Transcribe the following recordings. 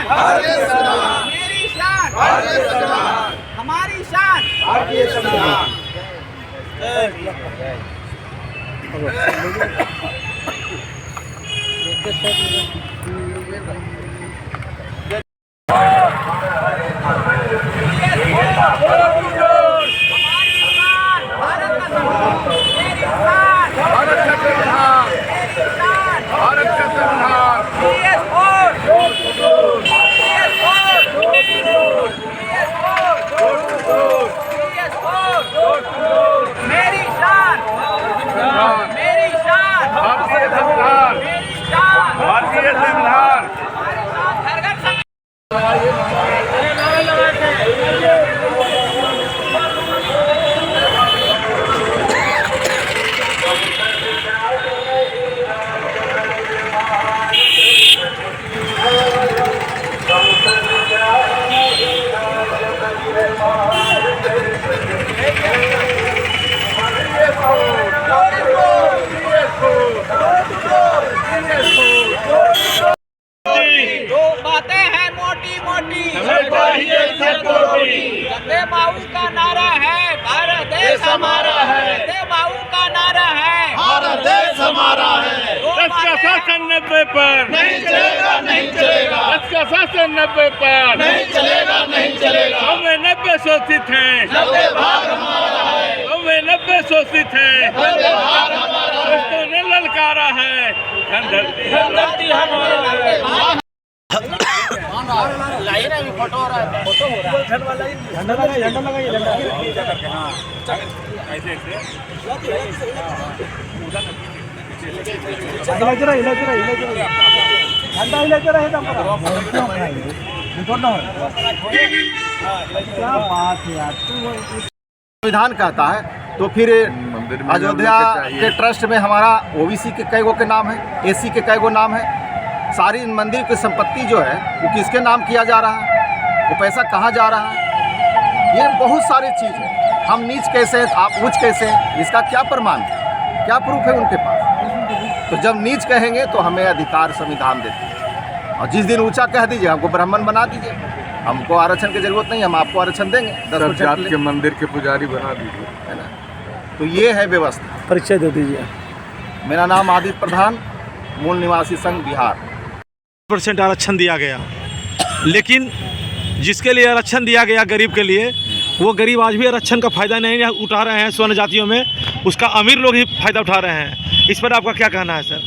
भारतीय संविधान, मेरी शान भारतीय संविधान, हमारी शान भारतीय संविधान। जते बाबू का नारा है भारत देश हमारा है, जते बाबू का नारा है भारत देश हमारा है। देश का शासन 90 पर नहीं चलेगा, नहीं चलेगा, देश का शासन 90 पर नहीं चलेगा, नहीं चलेगा। हमें 90 शोषित हैं, वंदे भारत हमारा है, हमें 90 शोषित हैं, वंदे भारत हमारा है। दोस्तों ने ललकारा है, धरती हमारा है। संविधान कहता है तो फिर अयोध्या के ट्रस्ट में हमारा ओबीसी के कई गो के नाम है, एसी के कई गो नाम है। सारी मंदिर की संपत्ति जो है वो किसके नाम किया जा रहा है, वो पैसा कहाँ जा रहा है, ये बहुत सारी चीज़ है। हम नीच कैसे हैं, आप ऊंच कैसे हैं, इसका क्या प्रमाण है, क्या प्रूफ है उनके पास। तो जब नीच कहेंगे तो हमें अधिकार संविधान देते हैं, और जिस दिन ऊंचा कह दीजिए हमको ब्राह्मण बना दीजिए, हमको आरक्षण की जरूरत नहीं, हम आपको आरक्षण देंगे 10% के मंदिर के पुजारी बना दीजिए, है ना। तो ये है व्यवस्था। परिचय दे दीजिए। मेरा नाम आदित्य प्रधान, मूल निवासी संघ बिहार। % आरक्षण दिया गया, लेकिन जिसके लिए आरक्षण दिया गया गरीब के लिए, वो गरीब आज भी आरक्षण का फ़ायदा नहीं उठा रहे हैं। स्वर्ण जातियों में उसका अमीर लोग ही फ़ायदा उठा रहे हैं। इस पर आपका क्या कहना है सर?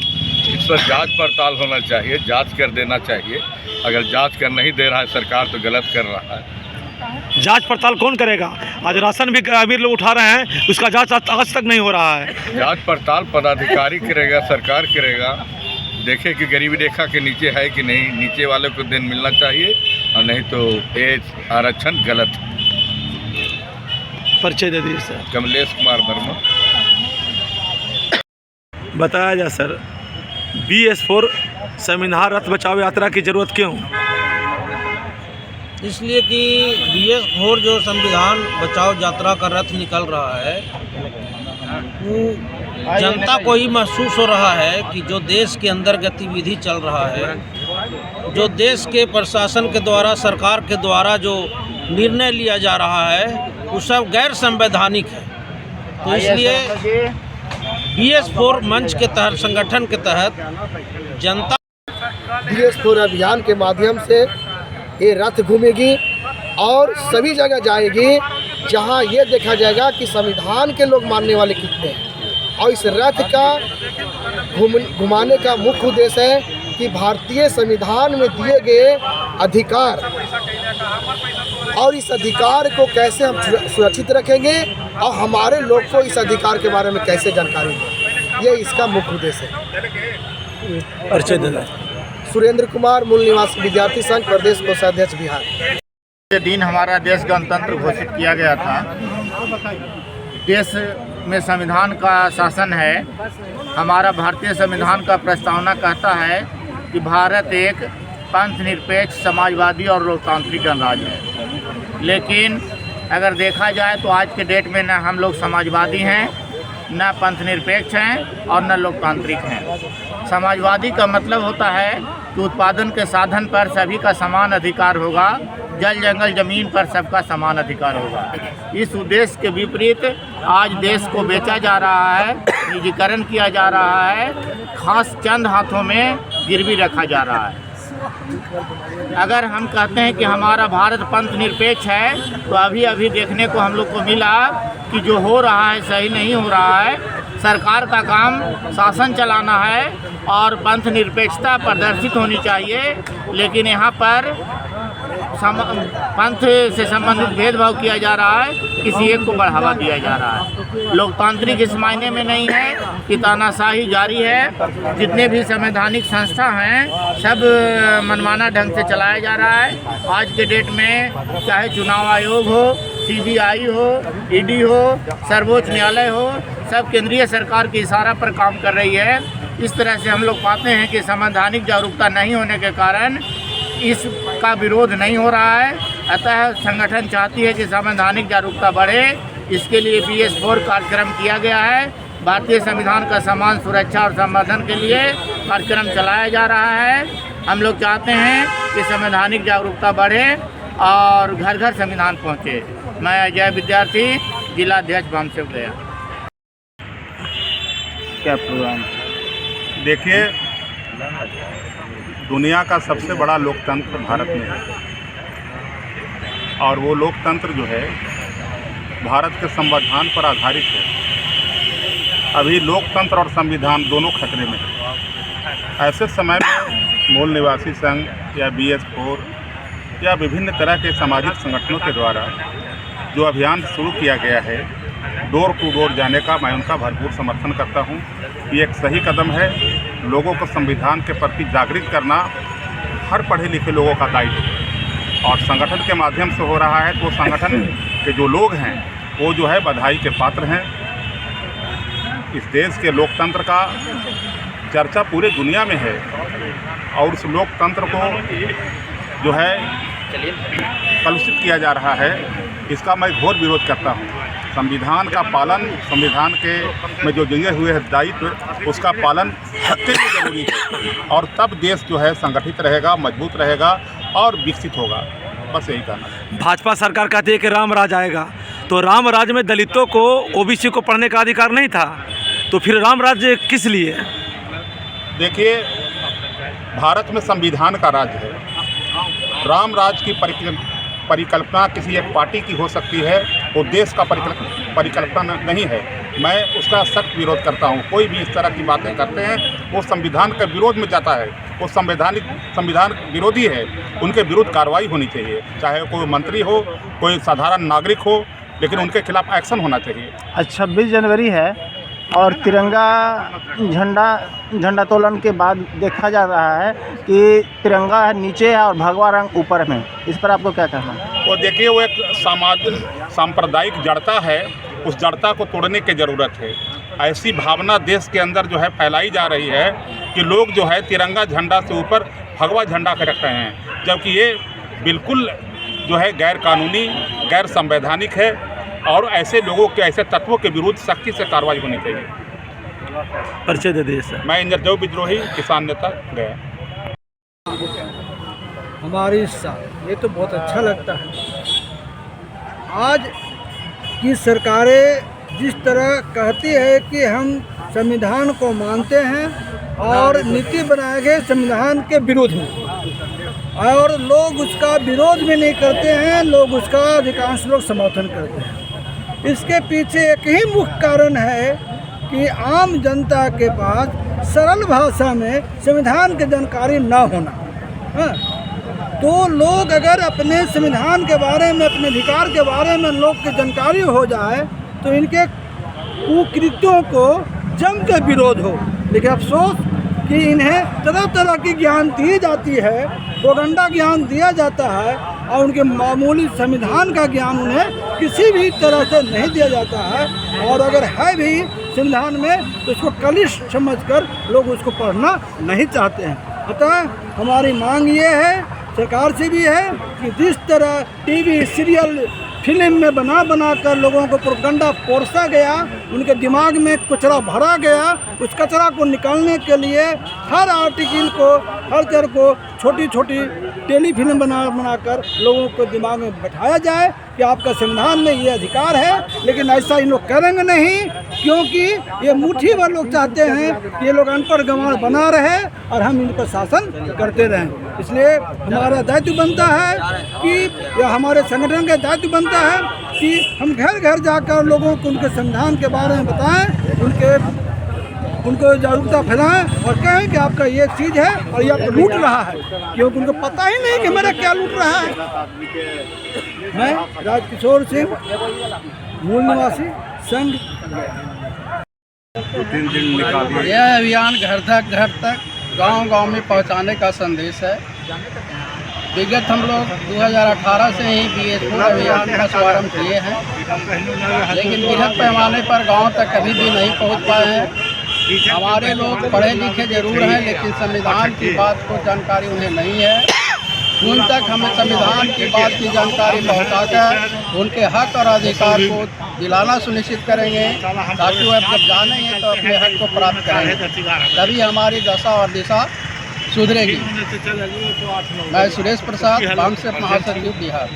इस पर जांच पड़ताल होना चाहिए, जांच कर देना चाहिए। अगर जांच कर नहीं दे रहा है सरकार तो गलत कर रहा है। जांच पड़ताल कौन करेगा? आज राशन भी अमीर लोग उठा रहे हैं, उसका जांच आज तक नहीं हो रहा है। जांच पड़ताल पदाधिकारी करेगा, सरकार करेगा, देखे कि गरीबी रेखा के नीचे है कि नहीं, नीचे वाले को दिन मिलना चाहिए, और नहीं तो ये आरक्षण गलत है। परिचय दे दीजिए सर। कमलेश कुमार वर्मा। बताया जाए सर, BS4 संविधान रथ बचाओ यात्रा की ज़रूरत क्यों? इसलिए कि BS4 जो संविधान बचाओ यात्रा का रथ निकल रहा है, वो जनता को ही महसूस हो रहा है कि जो देश के अंदर गतिविधि चल रहा है, जो देश के प्रशासन के द्वारा, सरकार के द्वारा जो निर्णय लिया जा रहा है, वो सब गैर संवैधानिक है। तो इसलिए BS4 मंच के तहत, संगठन के तहत जनता BS4 अभियान के माध्यम से ये रथ घूमेगी और सभी जगह जाएगी जहां ये देखा जाएगा कि संविधान के लोग मानने वाले कितने हैं। और इस रथ का घुमाने का मुख्य उद्देश्य है कि भारतीय संविधान में दिए गए अधिकार और इस अधिकार को कैसे हम सुरक्षित रखेंगे और हमारे लोग को इस अधिकार के बारे में कैसे जानकारी दें, ये इसका मुख्य उद्देश्य है। परिचय दे दीजिए। सुरेंद्र कुमार, मूल निवासी विद्यार्थी संघ, प्रदेश कोषाध्यक्ष बिहार। ये दिन हमारा देश गणतंत्र घोषित किया गया था। देश में संविधान का शासन है। हमारा भारतीय संविधान का प्रस्तावना कहता है कि भारत एक पंथ निरपेक्ष, समाजवादी और लोकतांत्रिक गणराज्य है। लेकिन अगर देखा जाए तो आज के डेट में न हम लोग समाजवादी हैं, न पंथ निरपेक्ष हैं और न लोकतांत्रिक हैं। समाजवादी का मतलब होता है कि उत्पादन के साधन पर सभी का समान अधिकार होगा, जल जंगल जमीन पर सबका समान अधिकार होगा। इस उद्देश्य के विपरीत आज देश को बेचा जा रहा है, निजीकरण किया जा रहा है, खास चंद हाथों में गिरवी रखा जा रहा है। अगर हम कहते हैं कि हमारा भारत पंथ निरपेक्ष है, तो अभी अभी देखने को हम लोग को मिला कि जो हो रहा है सही नहीं हो रहा है। सरकार का काम शासन चलाना है और पंथ निरपेक्षता प्रदर्शित होनी चाहिए, लेकिन यहाँ पर पंथ से संबंधित भेदभाव किया जा रहा है, किसी एक को बढ़ावा दिया जा रहा है। लोकतांत्रिक इस मायने में नहीं है कि तानाशाही जारी है। जितने भी संवैधानिक संस्था हैं सब मनमाना ढंग से चलाया जा रहा है। आज के डेट में चाहे चुनाव आयोग हो, CBI हो, ED हो, सर्वोच्च न्यायालय हो, सब केंद्रीय सरकार के इशारा पर काम कर रही है। इस तरह से हम लोग पाते हैं कि संवैधानिक जागरूकता नहीं होने के कारण इसका विरोध नहीं हो रहा है। अतः संगठन चाहती है कि संवैधानिक जागरूकता बढ़े। इसके लिए BS4 कार्यक्रम किया गया है। भारतीय संविधान का समान सुरक्षा और संवर्धन के लिए कार्यक्रम चलाया जा रहा है। हम लोग चाहते हैं कि संवैधानिक जागरूकता बढ़े और घर घर संविधान पहुँचे। मैं अजय विद्यार्थी, जिला अध्यक्ष वामसेव गया। क्या प्रोग्राम? देखिए, दुनिया का सबसे बड़ा लोकतंत्र भारत में है और वो लोकतंत्र जो है भारत के संविधान पर आधारित है। अभी लोकतंत्र और संविधान दोनों खतरे में है। ऐसे समय में मूल निवासी संघ या BS4 या विभिन्न तरह के सामाजिक संगठनों के द्वारा जो अभियान शुरू किया गया है, डोर टू डोर जाने का, मैं उनका भरपूर समर्थन करता हूं। ये एक सही कदम है। लोगों को संविधान के प्रति जागृत करना हर पढ़े लिखे लोगों का दायित्व है और संगठन के माध्यम से हो रहा है। तो संगठन के जो लोग हैं वो जो है बधाई के पात्र हैं। इस देश के लोकतंत्र का चर्चा पूरे दुनिया में है और उस लोकतंत्र को जो है कलुषित किया जा रहा है, इसका मैं घोर विरोध करता हूँ। संविधान का पालन, संविधान के में जो दिए हुए दायित्व, उसका पालन सबके लिए जरूरी है और तब देश जो है संगठित रहेगा, मजबूत रहेगा और विकसित होगा। बस यही कहना है। भाजपा सरकार कहती है कि राम राज आएगा, तो राम राज में दलितों को, OBC को पढ़ने का अधिकार नहीं था, तो फिर राम राज्य किस लिए? देखिए, भारत में संविधान का राज्य है। राम राज की परिकल्पना किसी एक पार्टी की हो सकती है, वो देश का परिकल्पना नहीं है। मैं उसका सख्त विरोध करता हूँ। कोई भी इस तरह की बातें करते हैं वो संविधान के विरोध में जाता है, वो संविधान विरोधी है। उनके विरुद्ध कार्रवाई होनी चाहिए, चाहे कोई मंत्री हो, कोई साधारण नागरिक हो, लेकिन उनके खिलाफ एक्शन होना चाहिए। आज 26 जनवरी है और तिरंगा झंडा तोलन के बाद देखा जा रहा है कि तिरंगा नीचे है और भगवा रंग ऊपर में। इस पर आपको क्या कहना है? वो देखिए, वो एक सांप्रदायिक जड़ता है, उस जड़ता को तोड़ने की ज़रूरत है। ऐसी भावना देश के अंदर जो है फैलाई जा रही है कि लोग जो है तिरंगा झंडा से ऊपर भगवा झंडा के रख रहे हैं, जबकि ये बिल्कुल जो है गैर कानूनी, गैर संवैधानिक है और ऐसे लोगों के, ऐसे तत्वों के विरुद्ध सख्ती से कार्रवाई होनी चाहिए। परिचय दे दीजिए सर। मैं इंद्रदेव विद्रोही, किसान नेता, गया। हमारी साथ ये तो बहुत अच्छा लगता है। आज की सरकारें जिस तरह कहती है कि हम संविधान को मानते हैं और नीति बनाए गए संविधान के विरोध में, और लोग उसका विरोध भी नहीं करते हैं, लोग उसका अधिकांश लोग समर्थन करते हैं। इसके पीछे एक ही मुख्य कारण है कि आम जनता के पास सरल भाषा में संविधान की जानकारी ना होना। तो लोग अगर अपने संविधान के बारे में, अपने अधिकार के बारे में लोग की जानकारी हो जाए तो इनके कुकृत्यों को जम के विरोध हो। लेकिन अफसोस कि इन्हें तरह तरह की ज्ञान दी जाती है, प्रोपेगेंडा ज्ञान दिया जाता है और उनके मामूली संविधान का ज्ञान उन्हें किसी भी तरह से नहीं दिया जाता है, और अगर है भी संविधान में तो उसको कलिश समझकर लोग उसको पढ़ना नहीं चाहते हैं। अतः हमारी मांग ये है, सरकार से भी है, कि जिस तरह टीवी सीरियल फिल्म में बना बना कर लोगों को प्रोपगंडा पोरसा गया, उनके दिमाग में कचरा भरा गया। उस कचरा को निकालने के लिए हर आर्टिकल को, हर चर को छोटी छोटी टेलीफिल्म बना कर लोगों को दिमाग में बैठाया जाए कि आपका संविधान में ये अधिकार है। लेकिन ऐसा इन लोग करेंगे नहीं, क्योंकि ये मुट्ठी भर लोग चाहते हैं कि ये लोग अनपढ़ गंवार बना रहे और हम इन पर शासन करते रहें। इसलिए हमारा दायित्व बनता है कि या हमारे संगठन का दायित्व बनता है कि हम घर घर जाकर लोगों को उनके संविधान के बारे में बताएं, उनको जागरूकता फैलाएं और कहें कि आपका ये चीज़ है और ये आपको लूट रहा है, क्योंकि उनको पता ही नहीं कि मेरा क्या लूट रहा है। मैं राजकिशोर सिंह, मूल निवासी संघ। यह अभियान घर तक गांव में पहुंचाने का संदेश है। विगत हम लोग 2018 से ही BS4 अभियान का शुभारंभ किए हैं, लेकिन बृहद पैमाने पर गांव तक कभी भी नहीं पहुंच पाए हैं। हमारे लोग पढ़े लिखे जरूर हैं, लेकिन संविधान की बात को जानकारी उन्हें नहीं है। उन तक हमें संविधान की बात की जानकारी पहुंचाकर उनके हक और अधिकार को दिलाना सुनिश्चित करेंगे, ताकि वह जब जानेंगे तो अपने हक को प्राप्त करेंगे, तभी हमारी दशा और दिशा सुधरेगी। मैं सुरेश प्रसाद, वामसेप महासचिव, बिहार।